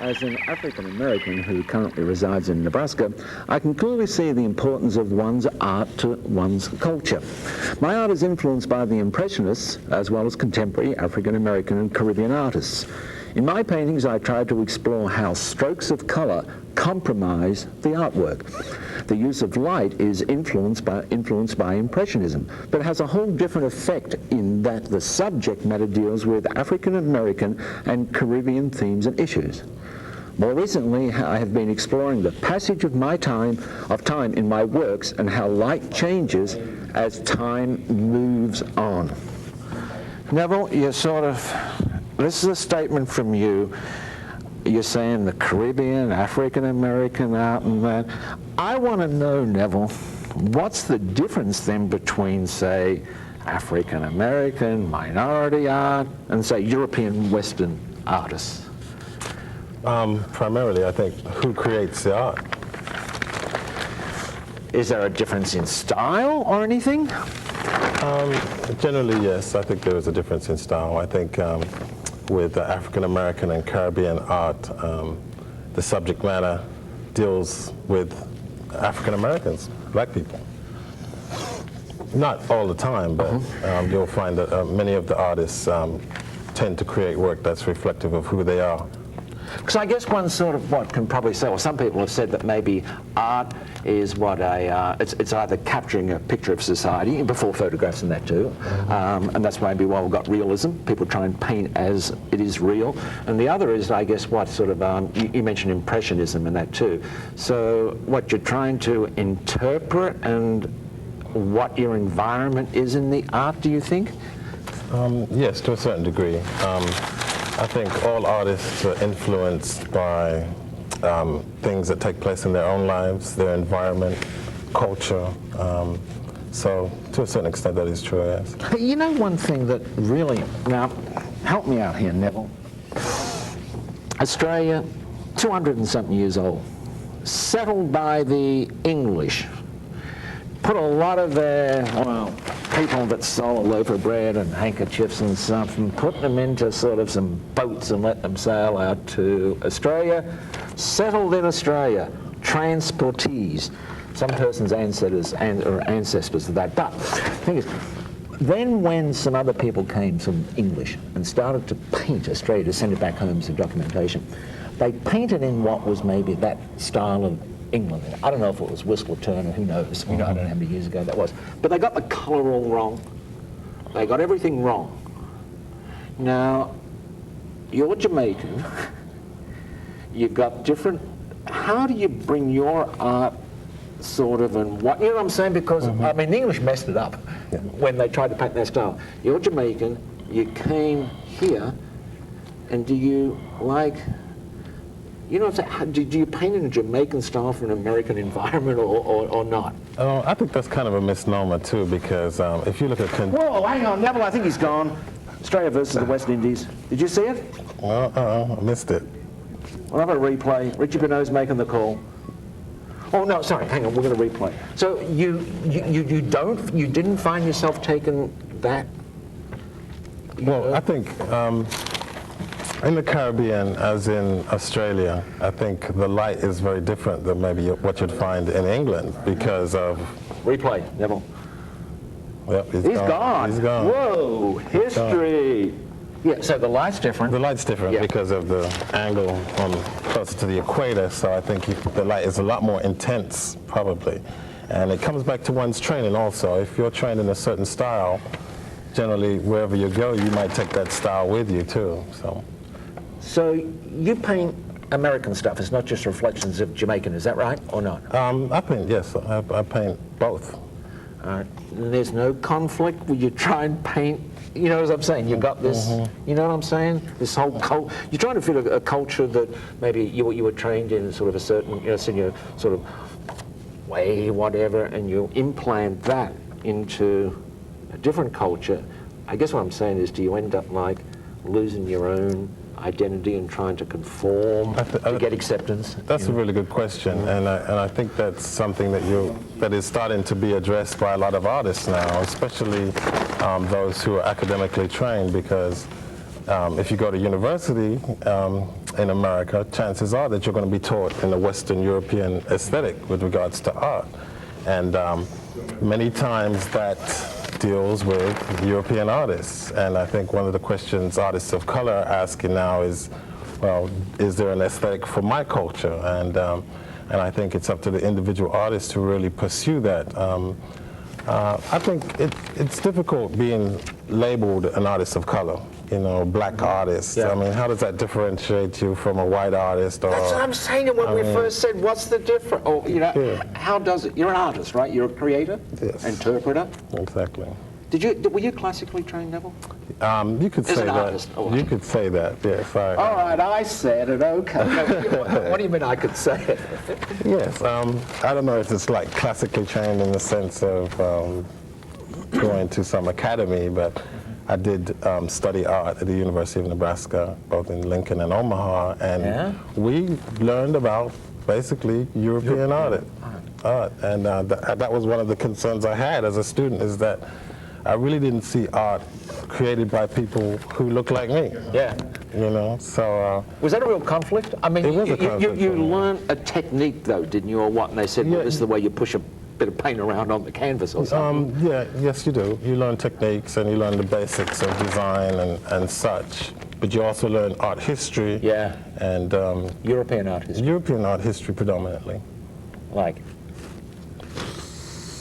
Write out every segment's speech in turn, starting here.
As an African American who currently resides in Nebraska, I can clearly see the importance of one's art to one's culture. My art is influenced by the Impressionists as well as contemporary African American and Caribbean artists. In my paintings, I try to explore how strokes of color compromise the artwork. The use of light is influenced by Impressionism, but has a whole different effect in that the subject matter deals with African American and Caribbean themes and issues. More recently, I have been exploring the passage of time in my works and how light changes as time moves on. Neville, you're this is a statement from you. You're saying the Caribbean, African American art and that. I want to know, Neville, what's the difference then between, say, African American, minority art, and say European Western artists? Primarily, I think, who creates the art. Is there a difference in style or anything? Generally, yes. I think there is a difference in style. I think with African American and Caribbean art, the subject matter deals with African Americans, black people. Not all the time, but you'll find that many of the artists tend to create work that's reflective of who they are. Because I guess one can probably say, or some people have said that maybe art is it's either capturing a picture of society, before photographs and that too, and that's maybe why we've got realism. People try and paint as it is real. And the other is, I guess, you mentioned Impressionism and that too. So what you're trying to interpret and what your environment is in the art, do you think? Yes, to a certain degree. I think all artists are influenced by things that take place in their own lives, their environment, culture. So to a certain extent that is true, yes. You know one thing that really, now help me out here, Neville. Australia, 200 and something years old, settled by the English, put a lot of their, people that sold a loaf of bread and handkerchiefs and stuff and put them into some boats and let them sail out to Australia, settled in Australia, transportees. Some person's ancestors of that. But the thing is, then when some other people came, some English, and started to paint Australia to send it back home as a documentation, they painted in what was maybe that style of England. I don't know if it was Whistler Turner, who knows? I don't know how many years ago that was. But they got the colour all wrong. They got everything wrong. Now, you're Jamaican. You've got different... How do you bring your art and what... You know what I'm saying? Because, I mean, the English messed it up when they tried to paint their style. You're Jamaican. You came here, and do you you know what I'm saying? Do you paint in a Jamaican style for an American environment or not? I think that's kind of a misnomer too, because if you look at... Whoa, hang on, Neville, I think he's gone. Australia versus the West Indies. Did you see it? I missed it. We'll have a replay. Richie Bonneau's making the call. Oh no, sorry, hang on, we're going to replay. So you didn't find yourself taking that? Well, I think in the Caribbean, as in Australia, I think the light is very different than maybe what you'd find in England because of... Replay, Neville. Yep, he's gone. He's gone. Whoa, history. Yeah, so the light's different. The light's different because of the angle closer to the equator, so I think the light is a lot more intense, probably. And it comes back to one's training also. If you're trained in a certain style, generally wherever you go, you might take that style with you too. So you paint American stuff. It's not just reflections of Jamaican. Is that right or not? I paint, yes. I paint both. There's no conflict when you try and paint. You know what I'm saying? You've got this. You know what I'm saying? This whole you're trying to fit a culture that maybe you were trained in sort of a certain, sort of way, whatever, and you implant that into a different culture. I guess what I'm saying is, do you end up losing your own identity and trying to conform to get acceptance? That's a really good question, and I think that's something that is starting to be addressed by a lot of artists now, especially those who are academically trained, because if you go to university in America, chances are that you're going to be taught in a Western European aesthetic with regards to art. And many times that deals with European artists. And I think one of the questions artists of color are asking now is, well, is there an aesthetic for my culture? And I think it's up to the individual artist to really pursue that. I think it's difficult being labeled an artist of color, you know, black artist. Yeah. I mean, how does that differentiate you from a white artist? Or, That's what I'm saying. And when we first said, what's the difference? Oh, you know, Yeah. how does it? You're an artist, right? You're a creator, Yes. interpreter. Exactly. Were you classically trained, Neville? You could As say an that. artist, oh. You could say that. Yes. All right, I said it. Okay. What do you mean I could say it? Yes. I don't know if it's like classically trained in the sense of going to some academy, but I did study art at the University of Nebraska, both in Lincoln and Omaha, and we learned about basically European art. And that was one of the concerns I had as a student, is that I really didn't see art created by people who look like me. Yeah. You know, so... Was that a real conflict? I mean, It was a conflict you for me. learned a technique, though, didn't you, or what? And they said, well, this is the way you push a bit of paint around on the canvas or something. Yes, you do. You learn techniques and you learn the basics of design and such. But you also learn art history. Yeah. And European art history. European art history predominantly. Like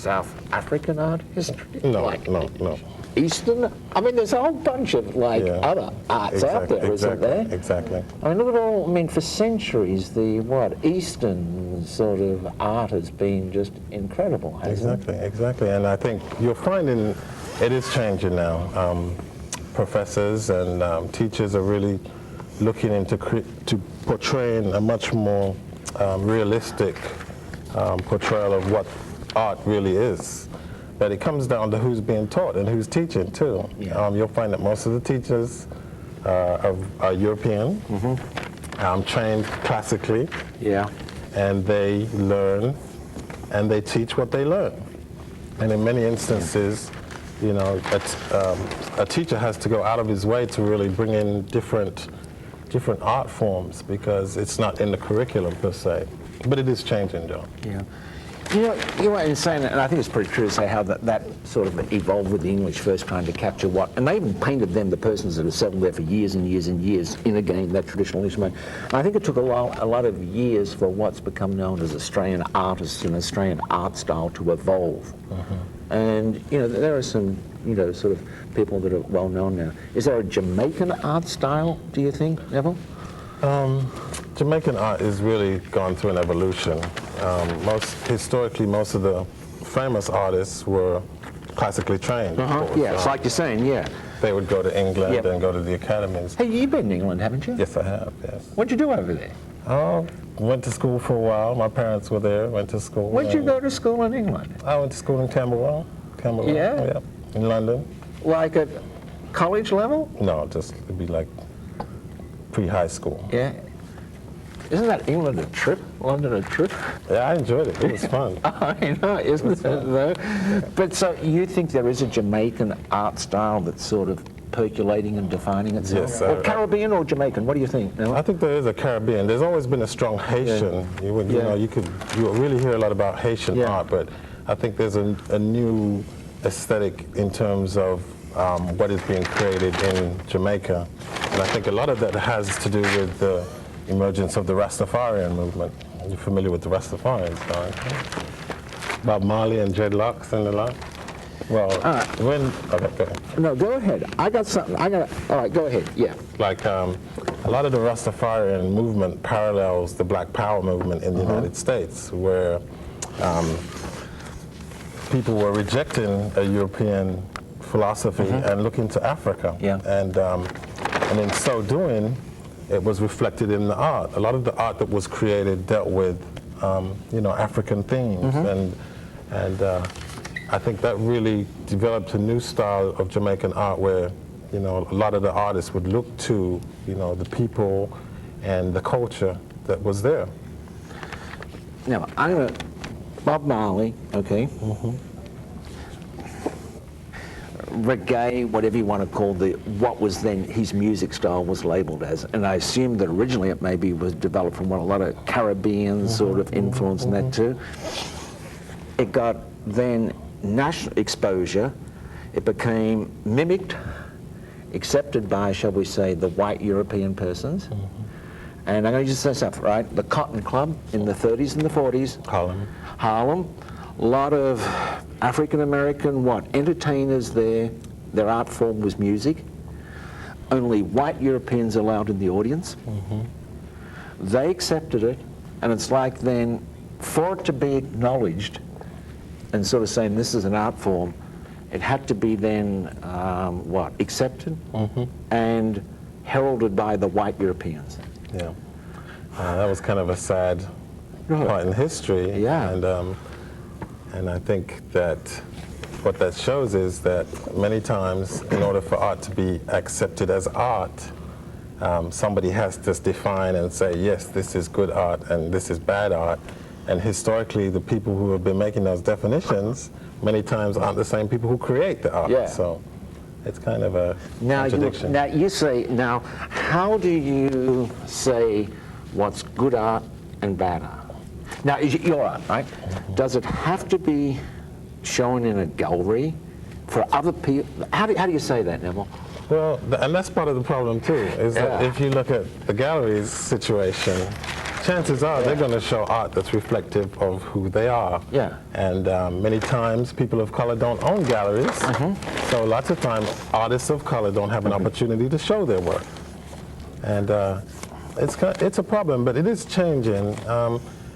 South African art history? No, Like no. Eastern? I mean, there's a whole bunch of, like, other arts out there, isn't there? Exactly. I mean, look at all, I mean, for centuries, the, Eastern sort of art has been just incredible, hasn't it? Exactly. And I think you're finding it is changing now. Professors and teachers are really looking into portraying a much more realistic portrayal of what art really is. But it comes down to who's being taught and who's teaching too. Yeah. You'll find that most of the teachers are European, trained classically, and they learn and they teach what they learn. And in many instances, you know, a teacher has to go out of his way to really bring in different art forms, because it's not in the curriculum per se. But it is changing, John. Yeah. You were insane, and I think it's pretty true to say how that sort of evolved with the English first trying to capture what, and they even painted them, the persons that have settled there for years and years and years, in again that traditional Englishman. And I think it took a lot of years for what's become known as Australian artists and Australian art style to evolve. And, you know, there are some, you know, sort of people that are well known now. Is there a Jamaican art style, do you think, Neville? Jamaican art has really gone through an evolution. Historically, most of the famous artists were classically trained. Yeah, it's like you're saying, yeah. They would go to England and go to the academies. Hey, you've been in England, haven't you? Yes, I have, yes. What'd you do over there? Went to school for a while. My parents were there, went to school. Where'd you go to school in England? I went to school in Camberwell. Yeah? In London. Like at college level? No, just it'd be like pre-high school. Yeah. Isn't that England a trip? London a trip? Yeah, I enjoyed it. It was fun. I know, isn't it though? But so you think there is a Jamaican art style that's sort of percolating and defining itself? Yes, or Caribbean or Jamaican? What do you think? No? I think there is a Caribbean. There's always been a strong Haitian. You know, you really hear a lot about Haitian art, but I think there's a new aesthetic in terms of what is being created in Jamaica. And I think a lot of that has to do with the emergence of the Rastafarian movement. You're familiar with the Rastafarians, right? Bob Marley and dreadlocks and the like. Well, okay, go ahead. No, go ahead. I got something. All right, go ahead. Yeah. Like a lot of the Rastafarian movement parallels the Black Power movement in the United States, where people were rejecting a European philosophy and looking to Africa. Yeah. And in so doing, it was reflected in the art. A lot of the art that was created dealt with, African themes, and I think that really developed a new style of Jamaican art where, a lot of the artists would look to, the people and the culture that was there. Now, Bob Marley, okay. reggae, whatever you want to call what was then his music style was labelled as. And I assume that originally it maybe was developed from a lot of Caribbean sort of influence in that too. It got then national exposure. It became mimicked, accepted by, shall we say, the white European persons. And I'm going to just say stuff, right? The Cotton Club in the 30s and the 40s. Harlem. A lot of African-American, entertainers there. Their art form was music. Only white Europeans allowed in the audience. They accepted it, and it's like then, for it to be acknowledged and sort of saying this is an art form, it had to be then, accepted and heralded by the white Europeans. Yeah, that was kind of a sad part in history. Yeah. And I think that what that shows is that many times, in order for art to be accepted as art, somebody has to define and say, yes, this is good art and this is bad art. And historically, the people who have been making those definitions many times aren't the same people who create the art. Yeah. So it's kind of a contradiction. Now, how do you say what's good art and bad art? Now, is it your art, right? Does it have to be shown in a gallery for other people? How do you say that, Neville? Well, and that's part of the problem too, is that if you look at the gallery's situation, chances are they're going to show art that's reflective of who they are. Yeah. And many times people of color don't own galleries, so lots of times artists of color don't have an opportunity to show their work. And it's a problem, but it is changing.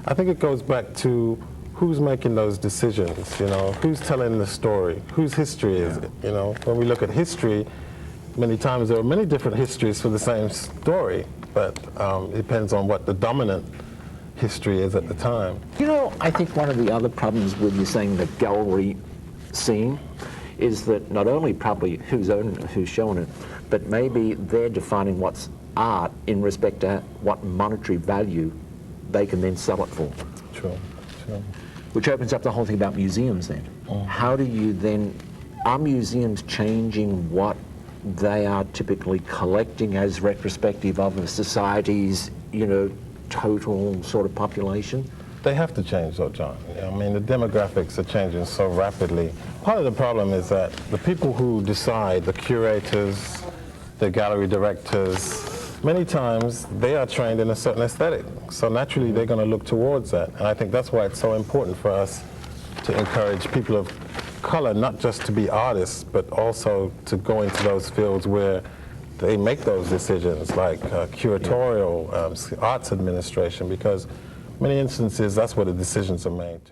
I think it goes back to who's making those decisions, you know, who's telling the story, whose history is it, you know. When we look at history, many times there are many different histories for the same story, but it depends on what the dominant history is at the time. You know, I think one of the other problems with you saying the gallery scene is that not only probably who's showing it, but maybe they're defining what's art in respect to what monetary value they can then sell it for. True. Which opens up the whole thing about museums then. How do you then, are museums changing what they are typically collecting as retrospective of a society's, you know, total sort of population? They have to change though, John. I mean, the demographics are changing so rapidly. Part of the problem is that the people who decide, the curators, the gallery directors, many times they are trained in a certain aesthetic. So naturally they're going to look towards that. And I think that's why it's so important for us to encourage people of color not just to be artists, but also to go into those fields where they make those decisions, like curatorial, arts administration, because many instances that's where the decisions are made too.